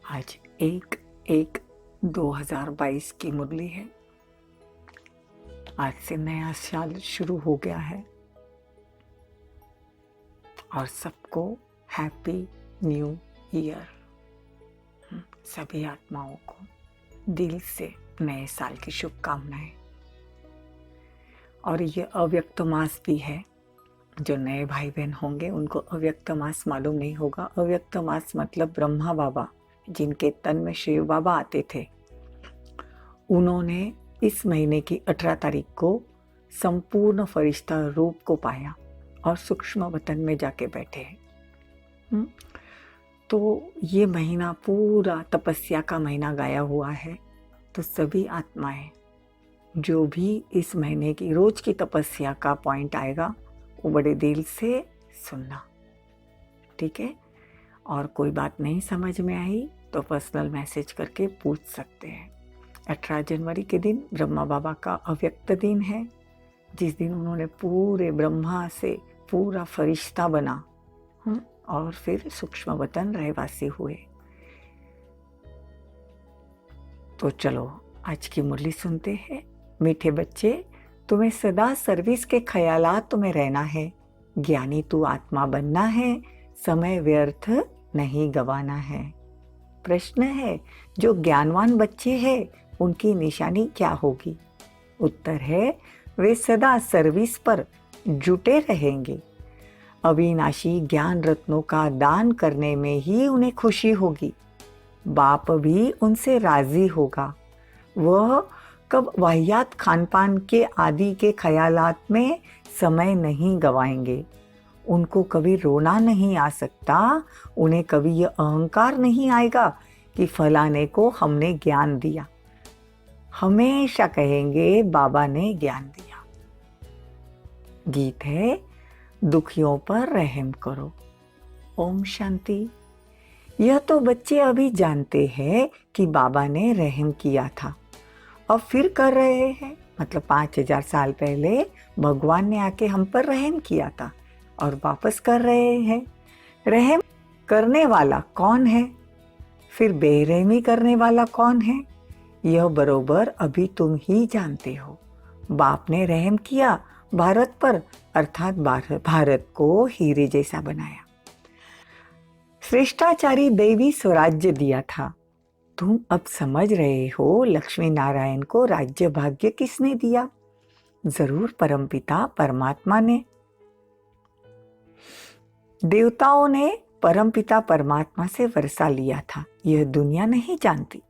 आज 1/1/2022 की मुरली है। आज से नया साल शुरू हो गया है और सबको हैप्पी न्यू ईयर। सभी आत्माओं को दिल से नए साल की शुभकामनाएं। और ये अव्यक्त मास भी है। जो नए भाई बहन होंगे उनको अव्यक्त मास मालूम नहीं होगा। अव्यक्त मास मतलब ब्रह्मा बाबा, जिनके तन में शिव बाबा आते थे, उन्होंने इस महीने की 18 तारीख को संपूर्ण फरिश्ता रूप को पाया और सूक्ष्म वतन में जाके बैठे हैं। तो ये महीना पूरा तपस्या का महीना गाया हुआ है। तो सभी आत्माएं जो भी इस महीने की रोज की तपस्या का पॉइंट आएगा वो बड़े दिल से सुनना, ठीक है। और कोई बात नहीं समझ में आई तो पर्सनल मैसेज करके पूछ सकते हैं। 18 जनवरी के दिन ब्रह्मा बाबा का अव्यक्त दिन है, जिस दिन उन्होंने पूरे ब्रह्मा से पूरा फरिश्ता बना और फिर सूक्ष्म वतन रहवासी हुए। तो चलो आज की मुरली सुनते हैं। मीठे बच्चे, तुम्हें सदा सर्विस के ख्यालात में रहना है। ज्ञानी तू आत्मा बनना है, समय व्यर्थ नहीं गवाना है। प्रश्न है, जो ज्ञानवान बच्चे हैं उनकी निशानी क्या होगी? उत्तर है, वे सदा सर्विस पर जुटे रहेंगे। अविनाशी ज्ञान रत्नों का दान करने में ही उन्हें खुशी होगी। बाप भी उनसे राजी होगा। वह कब वाहियात खानपान के आदि के ख्यालात में समय नहीं गवाएंगे। उनको कभी रोना नहीं आ सकता। उन्हें कभी यह अहंकार नहीं आएगा कि फलाने को हमने ज्ञान दिया। हमेशा कहेंगे बाबा ने ज्ञान दिया। गीत है, दुखियों पर रहम करो। ओम शांति। यह तो बच्चे अभी जानते हैं कि बाबा ने रहम किया था, अब फिर कर रहे हैं। मतलब 5000 साल पहले भगवान ने आके हम पर रहम किया था और वापस कर रहे हैं। रहम करने वाला कौन है? फिर बेरहमी करने वाला कौन है? यह बरोबर अभी तुम ही जानते हो। बाप ने रहम किया भारत पर, अर्थात भारत को हीरे जैसा बनाया। श्रेष्ठाचारी दैवी स्वराज्य दिया था। तुम अब समझ रहे हो लक्ष्मी नारायण को राज्य भाग्य किसने दिया? जरूर परमपिता परमात्मा ने। देवताओं ने परमपिता परमात्मा से वर्षा लिया था, यह दुनिया नहीं जानती।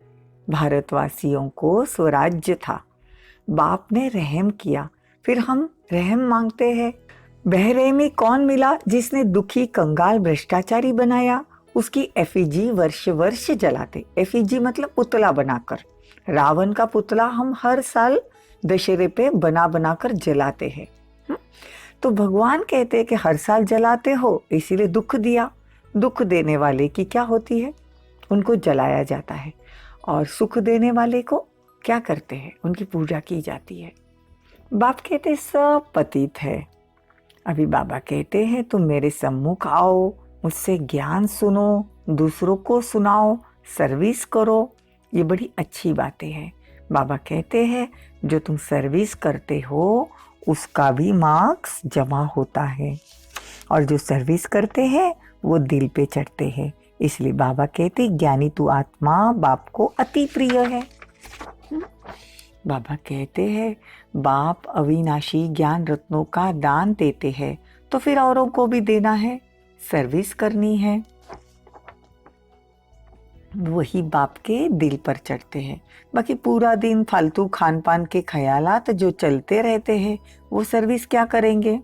भारतवासियों को स्वराज्य था, बाप ने रहम किया, फिर हम रहम मांगते हैं। बेरहमी कौन मिला जिसने दुखी कंगाल भ्रष्टाचारी बनाया? उसकी एफिजी वर्ष वर्ष जलाते। एफिजी मतलब पुतला बनाकर। रावण का पुतला हम हर साल दशहरे पे बना बनाकर जलाते हैं। तो भगवान कहते हैं कि हर साल जलाते हो इसीलिए दुख दिया। दुख देने वाले की क्या होती है? उनको जलाया जाता है। और सुख देने वाले को क्या करते हैं? उनकी पूजा की जाती है। बाप कहते सब पतित है। अभी बाबा कहते हैं तुम मेरे सम्मुख आओ, मुझसे ज्ञान सुनो, दूसरों को सुनाओ, सर्विस करो। ये बड़ी अच्छी बातें हैं। बाबा कहते हैं जो तुम सर्विस करते हो उसका भी मार्क्स जमा होता है, और जो सर्विस करते हैं वो दिल पे चढ़ते हैं। इसलिए बाबा कहते ज्ञानी तू आत्मा बाप को अति प्रिय है। बाबा कहते हैं बाप अविनाशी ज्ञान रत्नों का दान देते हैं, तो फिर औरों को भी देना है, सर्विस करनी है। वही बाप के दिल पर चढ़ते हैं। बाकी पूरा दिन फालतू खान पान के ख्यालात जो चलते रहते हैं वो सर्विस क्या करेंगे?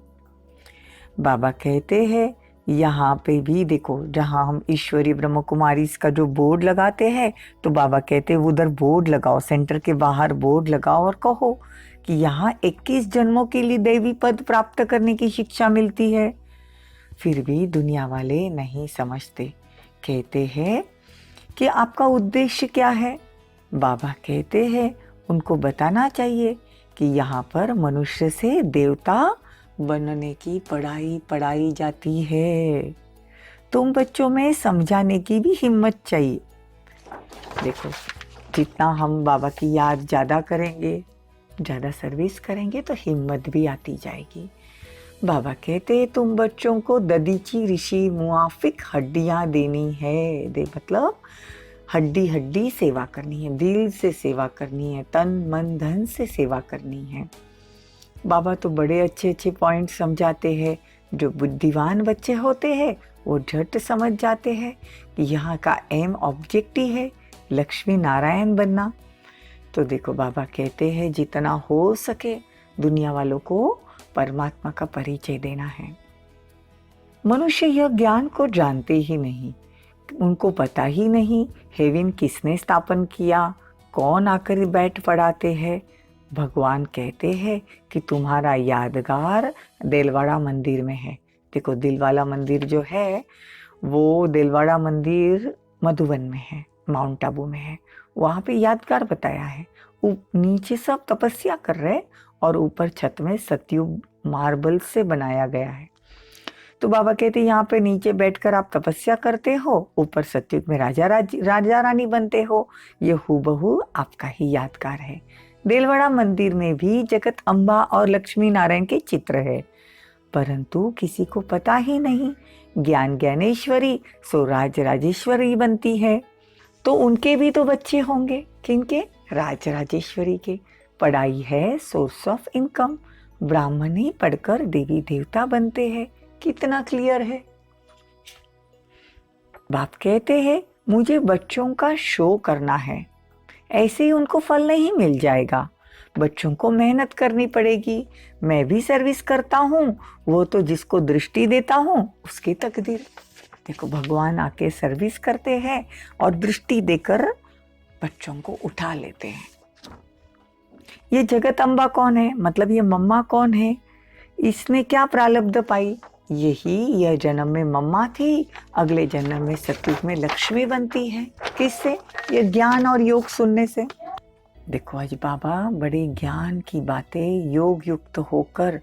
बाबा कहते हैं यहाँ पे भी देखो, जहाँ हम ईश्वरी ब्रह्म कुमारी का जो बोर्ड लगाते हैं, तो बाबा कहते हैं उधर बोर्ड लगाओ, सेंटर के बाहर बोर्ड लगाओ और कहो कि यहाँ 21 जन्मों के लिए दैवी पद प्राप्त करने की शिक्षा मिलती है। फिर भी दुनिया वाले नहीं समझते। कहते हैं कि आपका उद्देश्य क्या है? बाबा कहते हैं उनको बताना चाहिए कि यहाँ पर मनुष्य से देवता बनने की पढ़ाई पढ़ाई जाती है। तुम बच्चों में समझाने की भी हिम्मत चाहिए। देखो, जितना हम बाबा की याद ज़्यादा करेंगे, ज़्यादा सर्विस करेंगे तो हिम्मत भी आती जाएगी। बाबा कहते तुम बच्चों को ददीची ऋषि मुआफिक हड्डियाँ देनी है। दे मतलब हड्डी हड्डी सेवा करनी है, दिल से सेवा करनी है, तन मन धन से सेवा करनी है। बाबा तो बड़े अच्छे अच्छे पॉइंट समझाते हैं। जो बुद्धिमान बच्चे होते हैं वो झट समझ जाते हैं कि यहाँ का एम ऑब्जेक्ट ही है लक्ष्मी नारायण बनना। तो देखो, बाबा कहते हैं जितना हो सके दुनिया वालों को परमात्मा का परिचय देना है। मनुष्य यह ज्ञान को जानते ही नहीं, उनको पता ही नहीं हेवन किसने स्थापन किया, कौन आकर बैठ पड़ाते हैं। भगवान कहते हैं कि तुम्हारा यादगार दिलवाड़ा मंदिर में है। देखो, दिलवाड़ा मंदिर जो है वो दिलवाड़ा मंदिर मधुबन में है, माउंट आबू में है। वहाँ पे यादगार बताया है। नीचे सब तपस्या कर रहे और ऊपर छत में सतयुग मार्बल से बनाया गया है। तो बाबा कहते यहाँ पे नीचे बैठकर आप तपस्या करते हो, ऊपर सतयुग में राजा रानी बनते हो। ये हूबहू आपका ही यादगार है। दिलवाड़ा मंदिर में भी जगत अम्बा और लक्ष्मी नारायण के चित्र है, परंतु किसी को पता ही नहीं। ज्ञान ज्ञानेश्वरी सो राजेश्वरी बनती है। तो उनके भी तो बच्चे होंगे, किनके? राजेश्वरी के। पढ़ाई है सोर्स ऑफ इनकम। ब्राह्मण ही पढ़कर देवी देवता बनते हैं। कितना क्लियर है। बाप कहते हैं मुझे बच्चों का शो करना है, ऐसे ही उनको फल नहीं मिल जाएगा। बच्चों को मेहनत करनी पड़ेगी। मैं भी सर्विस करता हूँ, वो तो जिसको दृष्टि देता हूँ उसकी तकदीर। देखो, भगवान आके सर्विस करते हैं और दृष्टि देकर बच्चों को उठा लेते हैं। ये जगत अम्बा कौन है? मतलब ये मम्मा कौन है? इसने क्या प्रारब्ध पाई? यही यह जन्म में मम्मा थी, अगले जन्म में सतयुग में लक्ष्मी बनती है। किससे? ये ज्ञान और योग सुनने से। देखो, आज बाबा बड़े ज्ञान की बातें योग युक्त होकर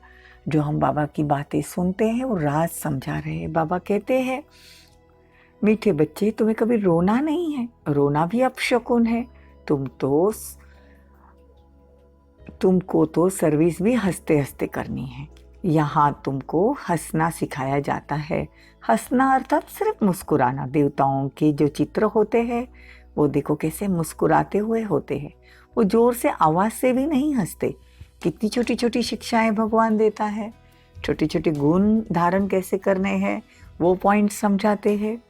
जो हम बाबा की बातें सुनते हैं वो राज समझा रहे हैं। बाबा कहते हैं मीठे बच्चे, तुम्हें कभी रोना नहीं है। रोना भी अपशकुन है। तुमको तो सर्विस भी हंसते हंसते करनी है। यहाँ तुमको हंसना सिखाया जाता है। हंसना अर्थात सिर्फ मुस्कुराना। देवताओं के जो चित्र होते हैं वो देखो कैसे मुस्कुराते हुए होते हैं। वो जोर से आवाज से भी नहीं हंसते। कितनी छोटी छोटी शिक्षाएं भगवान देता है। छोटे छोटे गुण धारण कैसे करने हैं वो पॉइंट समझाते हैं।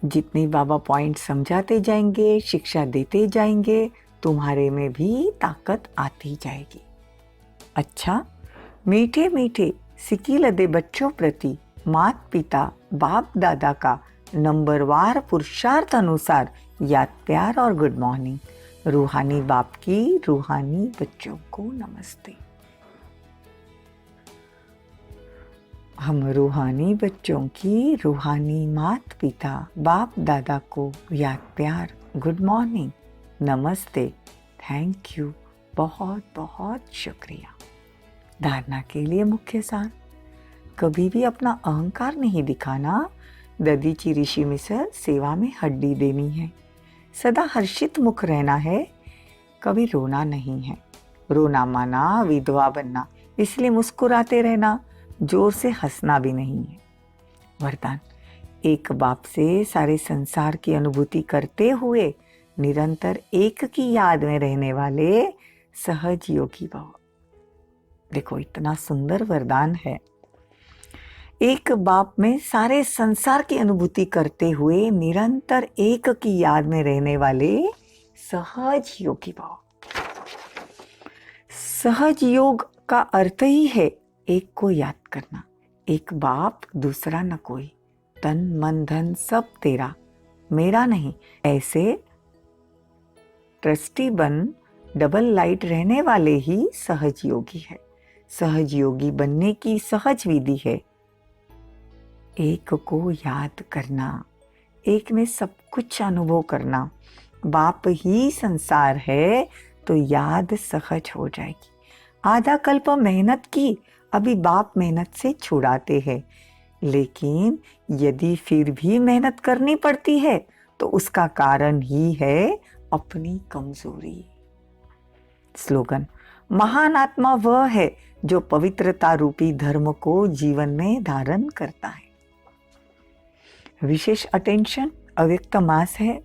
जितनी बाबा पॉइंट समझाते जाएंगे, शिक्षा देते जाएंगे, तुम्हारे में भी ताकत आती जाएगी। अच्छा, मीठे मीठे सिकीलदे बच्चों प्रति माता पिता बाप दादा का नंबरवार पुरुषार्थ अनुसार याद प्यार और गुड मॉर्निंग। रूहानी बाप की रूहानी बच्चों को नमस्ते। हम रूहानी बच्चों की रूहानी माता पिता बाप दादा को याद प्यार, गुड मॉर्निंग, नमस्ते, थैंक यू, बहुत बहुत शुक्रिया। धारणा के लिए मुख्य सार, कभी भी अपना अहंकार नहीं दिखाना। ददीची ऋषि मिसर सेवा में हड्डी देनी है। सदा हर्षित मुख रहना है, कभी रोना नहीं है। रोना माना विधवा बनना, इसलिए मुस्कुराते रहना, जोर से हंसना भी नहीं है। वरदान, एक बाप से सारे संसार की अनुभूति करते हुए निरंतर एक की याद में रहने वाले सहज योगी भव। देखो, इतना सुंदर वरदान है। एक बाप में सारे संसार की अनुभूति करते हुए निरंतर एक की याद में रहने वाले सहज योगी भव। सहज योग का अर्थ ही है एक को याद करना। एक बाप दूसरा न कोई, तन मन धन सब तेरा, मेरा नहीं। ऐसे ट्रस्टी बन डबल लाइट रहने वाले ही सहज योगी है। सहज योगी बनने की सहज विधि है एक को याद करना, एक में सब कुछ अनुभव करना। बाप ही संसार है तो याद सहज हो जाएगी। आधा कल्प मेहनत की, अभी बाप मेहनत से छुड़ाते हैं, लेकिन यदि फिर भी मेहनत करनी पड़ती है तो उसका कारण ही है अपनी कमजोरी। स्लोगन, महान आत्मा वह है जो पवित्रता रूपी धर्म को जीवन में धारण करता है। विशेष अटेंशन, अव्यक्त मास है।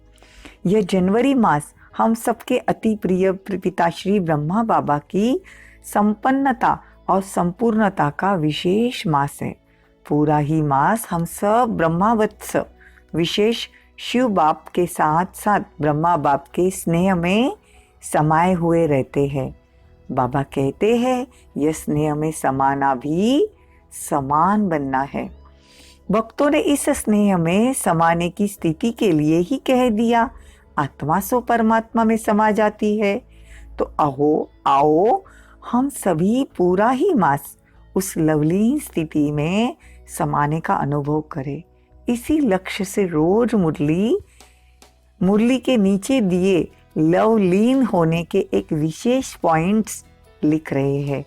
यह जनवरी मास हम सबके अति प्रिय पिताश्री ब्रह्मा बाबा की संपन्नता और संपूर्णता का विशेष मास है। पूरा ही मास हम सब ब्रह्मावत्स विशेष शिव बाप के साथ साथ ब्रह्मा बाप के स्नेह में समाये हुए रहते हैं। बाबा कहते हैं यह स्नेह में समाना भी समान बनना है। भक्तों ने इस स्नेह में समाने की स्थिति के लिए ही कह दिया, आत्मा सो परमात्मा में समा जाती है। तो आओ हम सभी पूरा ही मास उस लवलीन स्थिति में समाने का अनुभव करें। इसी लक्ष्य से रोज मुरली के नीचे दिए लवलीन होने के एक विशेष पॉइंट्स लिख रहे हैं।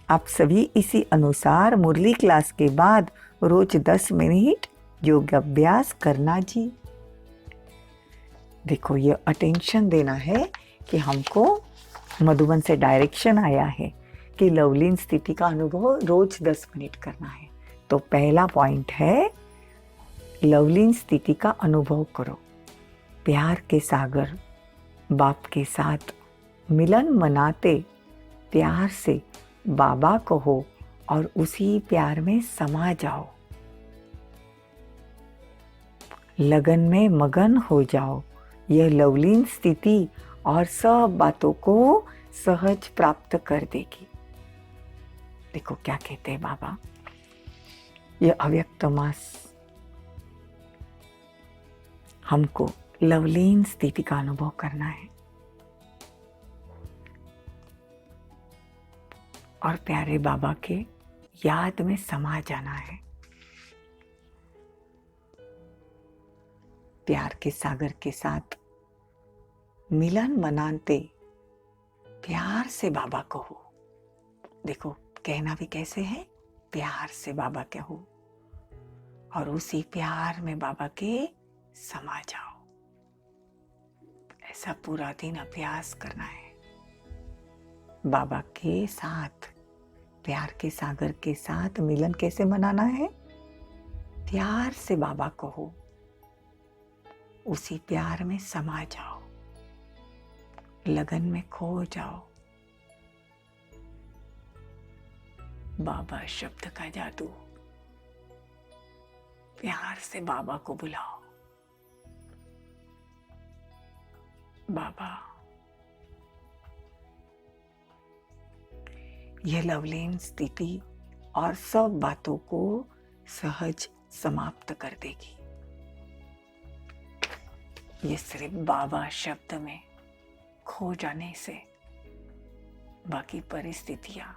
आप सभी इसी अनुसार मुरली क्लास के बाद रोज 10 मिनट योग अभ्यास करना जी। देखो ये अटेंशन देना है कि हमको मधुबन से डायरेक्शन आया है कि लवलीन स्थिति का अनुभव रोज 10 मिनट करना है। तो पहला पॉइंट है लवलीन स्थिति का अनुभव करो। प्यार के सागर बाप के साथ मिलन मनाते प्यार से बाबा कहो और उसी प्यार में समा जाओ। लगन में मगन हो जाओ। यह लवलीन स्थिति और सब बातों को सहज प्राप्त कर देगी। देखो क्या कहते हैं बाबा, यह अव्यक्त मास हमको लवलीन स्थिति का अनुभव करना है और प्यारे बाबा के याद में समा जाना है। प्यार के सागर के साथ मिलन मनाते प्यार से बाबा कहो। देखो कहना भी कैसे है, प्यार से बाबा कहो और उसी प्यार में बाबा के समा जाओ। ऐसा पूरा दिन अभ्यास करना है। बाबा के साथ प्यार के सागर के साथ मिलन कैसे मनाना है, प्यार से बाबा कहो, उसी प्यार में समा जाओ, लगन में खो जाओ। बाबा शब्द का जादू, प्यार से बाबा को बुलाओ। बाबा, यह लवलीन स्थिति और सब बातों को सहज समाप्त कर देगी। ये सिर्फ बाबा शब्द में खो जाने से बाकी परिस्थितियां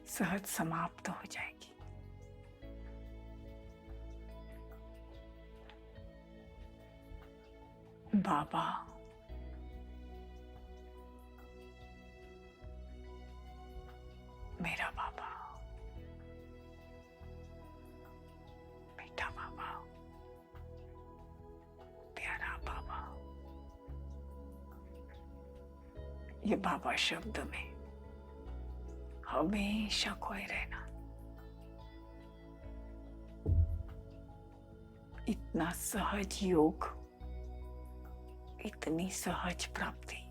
सहज समाप्त हो जाएगी। बाबा, मेरा बाबा, मीठा बाबा, प्यारा बाबा। ये बाबा शब्द में हमेशा खोए रहना। इतना सहज योग, इतनी सहज प्राप्ति।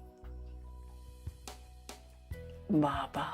बाबा